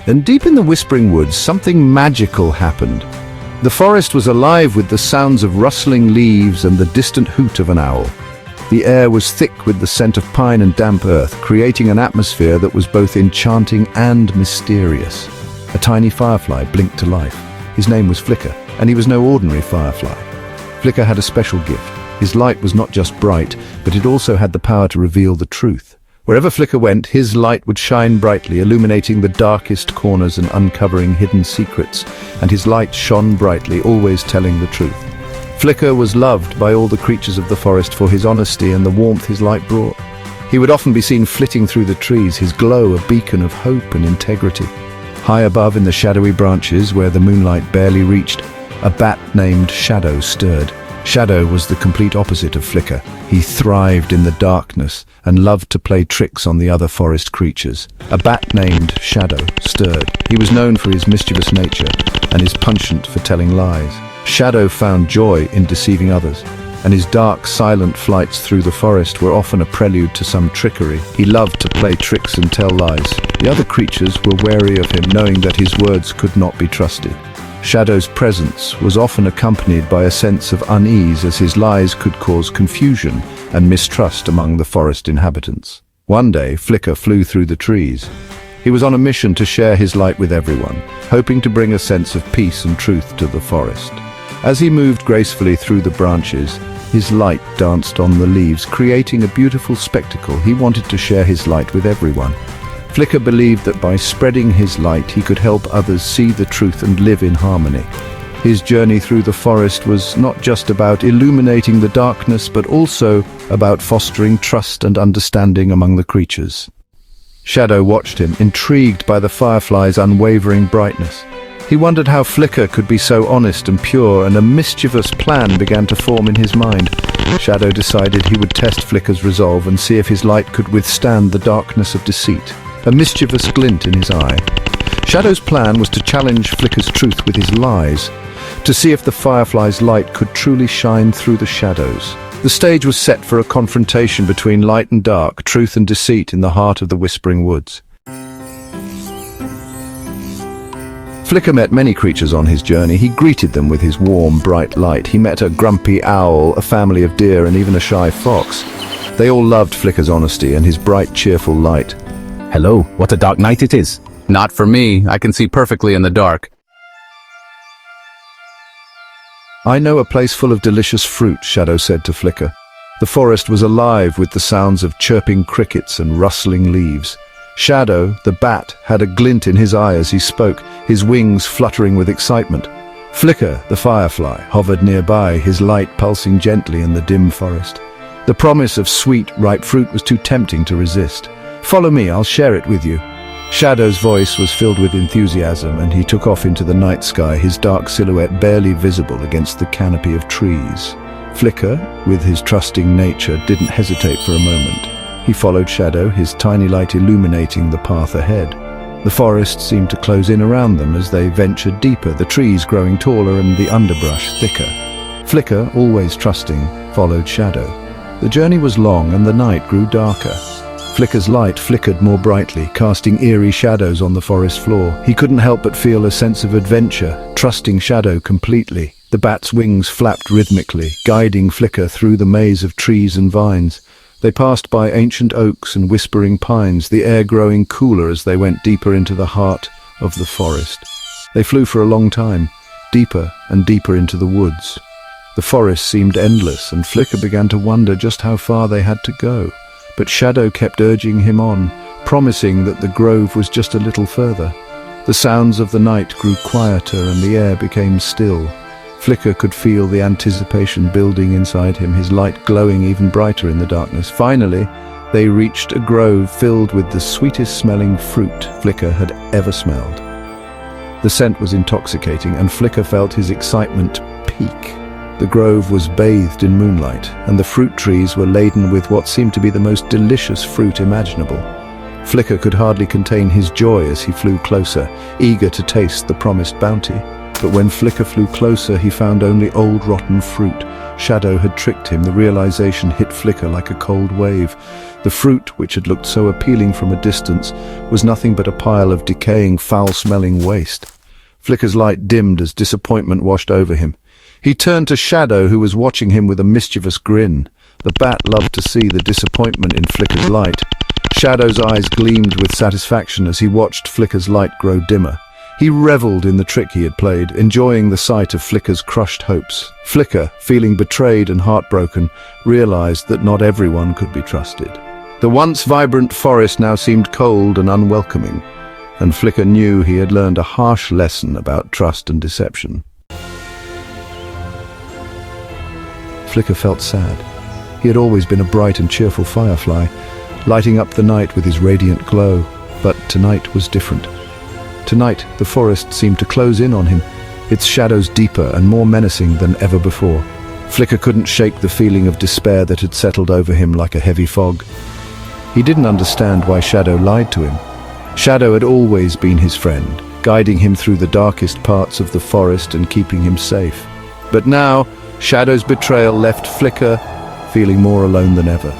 And deep in the whispering woods, something magical happened. The forest was alive with the sounds of rustling leaves and the distant hoot of an owl. The air was thick with the scent of pine and damp earth, creating an atmosphere that was both enchanting and mysterious. A tiny firefly blinked to life. His name was Flicker, and he was no ordinary firefly. Flicker had a special gift. His light was not just bright, but it also had the power to reveal the truth. Wherever Flicker went, his light would shine brightly, illuminating the darkest corners and uncovering hidden secrets, and his light shone brightly, always telling the truth. Flicker was loved by all the creatures of the forest for his honesty and the warmth his light brought. He would often be seen flitting through the trees, his glow a beacon of hope and integrity. High above in the shadowy branches, where the moonlight barely reached, a bat named Shadow stirred. Shadow was the complete opposite of Flicker. He thrived in the darkness and loved to play tricks on the other forest creatures. A bat named Shadow stirred. He was known for his mischievous nature and his penchant for telling lies. Shadow found joy in deceiving others, and his dark, silent flights through the forest were often a prelude to some trickery. He loved to play tricks and tell lies. The other creatures were wary of him, knowing that his words could not be trusted. Shadow's presence was often accompanied by a sense of unease, as his lies could cause confusion and mistrust among the forest inhabitants. One day, Flicker flew through the trees. He was on a mission to share his light with everyone, hoping to bring a sense of peace and truth to the forest. As he moved gracefully through the branches, his light danced on the leaves, creating a beautiful spectacle. He wanted to share his light with everyone. Flicker believed that by spreading his light, he could help others see the truth and live in harmony. His journey through the forest was not just about illuminating the darkness, but also about fostering trust and understanding among the creatures. Shadow watched him, intrigued by the firefly's unwavering brightness. He wondered how Flicker could be so honest and pure, and a mischievous plan began to form in his mind. Shadow decided he would test Flicker's resolve and see if his light could withstand the darkness of deceit. A mischievous glint in his eye. Shadow's plan was to challenge Flicker's truth with his lies, to see if the firefly's light could truly shine through the shadows. The stage was set for a confrontation between light and dark, truth and deceit in the heart of the whispering woods. Flicker met many creatures on his journey. He greeted them with his warm, bright light. He met a grumpy owl, a family of deer, and even a shy fox. They all loved Flicker's honesty and his bright, cheerful light. Hello, what a dark night it is. Not for me, I can see perfectly in the dark. I know a place full of delicious fruit, Shadow said to Flicker. The forest was alive with the sounds of chirping crickets and rustling leaves. Shadow, the bat, had a glint in his eye as he spoke, his wings fluttering with excitement. Flicker, the firefly, hovered nearby, his light pulsing gently in the dim forest. The promise of sweet, ripe fruit was too tempting to resist. Follow me, I'll share it with you. Shadow's voice was filled with enthusiasm, and he took off into the night sky, his dark silhouette barely visible against the canopy of trees. Flicker, with his trusting nature, didn't hesitate for a moment. He followed Shadow, his tiny light illuminating the path ahead. The forest seemed to close in around them as they ventured deeper, the trees growing taller and the underbrush thicker. Flicker, always trusting, followed Shadow. The journey was long and the night grew darker. Flicker's light flickered more brightly, casting eerie shadows on the forest floor. He couldn't help but feel a sense of adventure, trusting Shadow completely. The bat's wings flapped rhythmically, guiding Flicker through the maze of trees and vines. They passed by ancient oaks and whispering pines, the air growing cooler as they went deeper into the heart of the forest. They flew for a long time, deeper and deeper into the woods. The forest seemed endless, and Flicker began to wonder just how far they had to go. But Shadow kept urging him on, promising that the grove was just a little further. The sounds of the night grew quieter and the air became still. Flicker could feel the anticipation building inside him, his light glowing even brighter in the darkness. Finally, they reached a grove filled with the sweetest smelling fruit Flicker had ever smelled. The scent was intoxicating, and Flicker felt his excitement peak. The grove was bathed in moonlight, and the fruit trees were laden with what seemed to be the most delicious fruit imaginable. Flicker could hardly contain his joy as he flew closer, eager to taste the promised bounty. But when Flicker flew closer, he found only old rotten fruit. Shadow had tricked him. The realization hit Flicker like a cold wave. The fruit, which had looked so appealing from a distance, was nothing but a pile of decaying, foul-smelling waste. Flicker's light dimmed as disappointment washed over him. He turned to Shadow, who was watching him with a mischievous grin. The bat loved to see the disappointment in Flicker's light. Shadow's eyes gleamed with satisfaction as he watched Flicker's light grow dimmer. He reveled in the trick he had played, enjoying the sight of Flicker's crushed hopes. Flicker, feeling betrayed and heartbroken, realized that not everyone could be trusted. The once vibrant forest now seemed cold and unwelcoming, and Flicker knew he had learned a harsh lesson about trust and deception. Flicker felt sad. He had always been a bright and cheerful firefly, lighting up the night with his radiant glow, but tonight was different. Tonight, the forest seemed to close in on him, its shadows deeper and more menacing than ever before. Flicker couldn't shake the feeling of despair that had settled over him like a heavy fog. He didn't understand why Shadow lied to him. Shadow had always been his friend, guiding him through the darkest parts of the forest and keeping him safe. But now, Shadow's betrayal left Flicker feeling more alone than ever.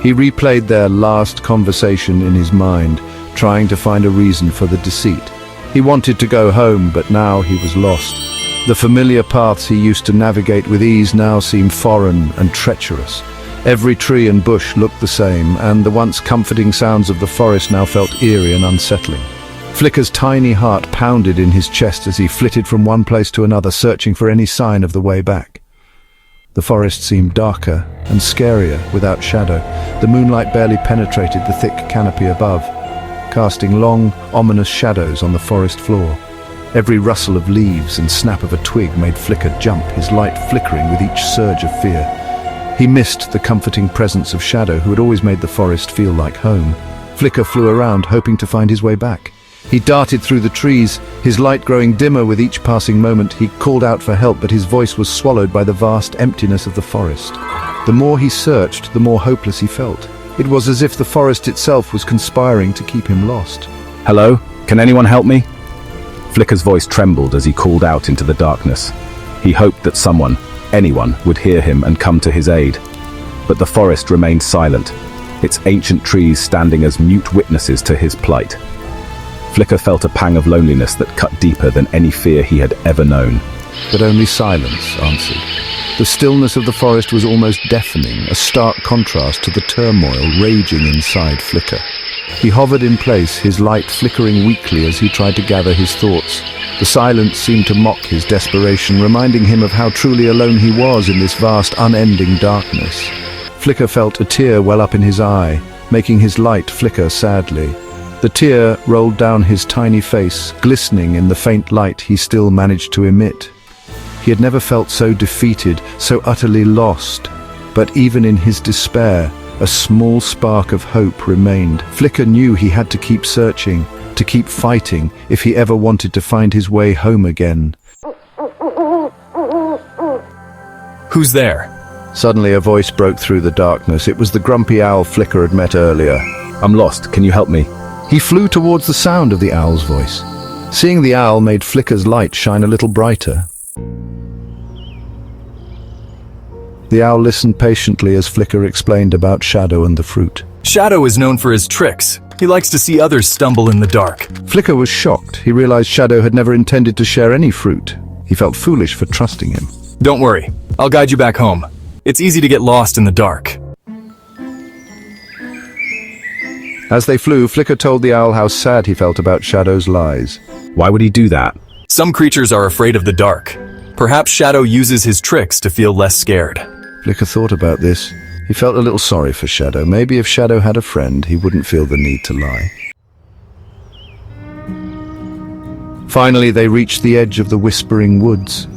He replayed their last conversation in his mind, trying to find a reason for the deceit. He wanted to go home, but now he was lost. The familiar paths he used to navigate with ease now seemed foreign and treacherous. Every tree and bush looked the same, and the once comforting sounds of the forest now felt eerie and unsettling. Flicker's tiny heart pounded in his chest as he flitted from one place to another, searching for any sign of the way back. The forest seemed darker and scarier without Shadow. The moonlight barely penetrated the thick canopy above, casting long, ominous shadows on the forest floor. Every rustle of leaves and snap of a twig made Flicker jump, his light flickering with each surge of fear. He missed the comforting presence of Shadow, who had always made the forest feel like home. Flicker flew around, hoping to find his way back. He darted through the trees, his light growing dimmer with each passing moment. He called out for help, but his voice was swallowed by the vast emptiness of the forest. The more he searched, the more hopeless he felt. It was as if the forest itself was conspiring to keep him lost. Hello? Can anyone help me? Flicker's voice trembled as he called out into the darkness. He hoped that someone, anyone, would hear him and come to his aid. But the forest remained silent, its ancient trees standing as mute witnesses to his plight. Flicker felt a pang of loneliness that cut deeper than any fear he had ever known. But only silence answered. The stillness of the forest was almost deafening, a stark contrast to the turmoil raging inside Flicker. He hovered in place, his light flickering weakly as he tried to gather his thoughts. The silence seemed to mock his desperation, reminding him of how truly alone he was in this vast, unending darkness. Flicker felt a tear well up in his eye, making his light flicker sadly. The tear rolled down his tiny face, glistening in the faint light he still managed to emit. He had never felt so defeated, so utterly lost. But even in his despair, a small spark of hope remained. Flicker knew he had to keep searching, to keep fighting, if he ever wanted to find his way home again. Who's there? Suddenly a voice broke through the darkness. It was the grumpy owl Flicker had met earlier. I'm lost. Can you help me? He flew towards the sound of the owl's voice. Seeing the owl made Flicker's light shine a little brighter. The owl listened patiently as Flicker explained about Shadow and the fruit. Shadow is known for his tricks. He likes to see others stumble in the dark. Flicker was shocked. He realized Shadow had never intended to share any fruit. He felt foolish for trusting him. Don't worry, I'll guide you back home. It's easy to get lost in the dark. As they flew, Flicker told the owl how sad he felt about Shadow's lies. Why would he do that? Some creatures are afraid of the dark. Perhaps Shadow uses his tricks to feel less scared. Flicker thought about this. He felt a little sorry for Shadow. Maybe if Shadow had a friend, he wouldn't feel the need to lie. Finally, they reached the edge of the whispering woods.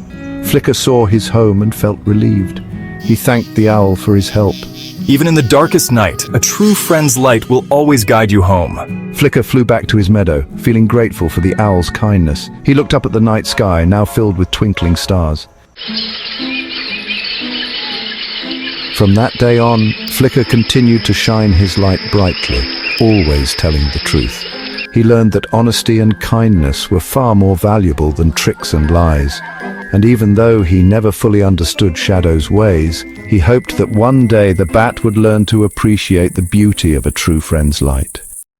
Flicker saw his home and felt relieved. He thanked the owl for his help. Even in the darkest night, a true friend's light will always guide you home. Flicker flew back to his meadow, feeling grateful for the owl's kindness. He looked up at the night sky, now filled with twinkling stars. From that day on, Flicker continued to shine his light brightly, always telling the truth. He learned that honesty and kindness were far more valuable than tricks and lies. And even though he never fully understood Shadow's ways, he hoped that one day the bat would learn to appreciate the beauty of a true friend's light.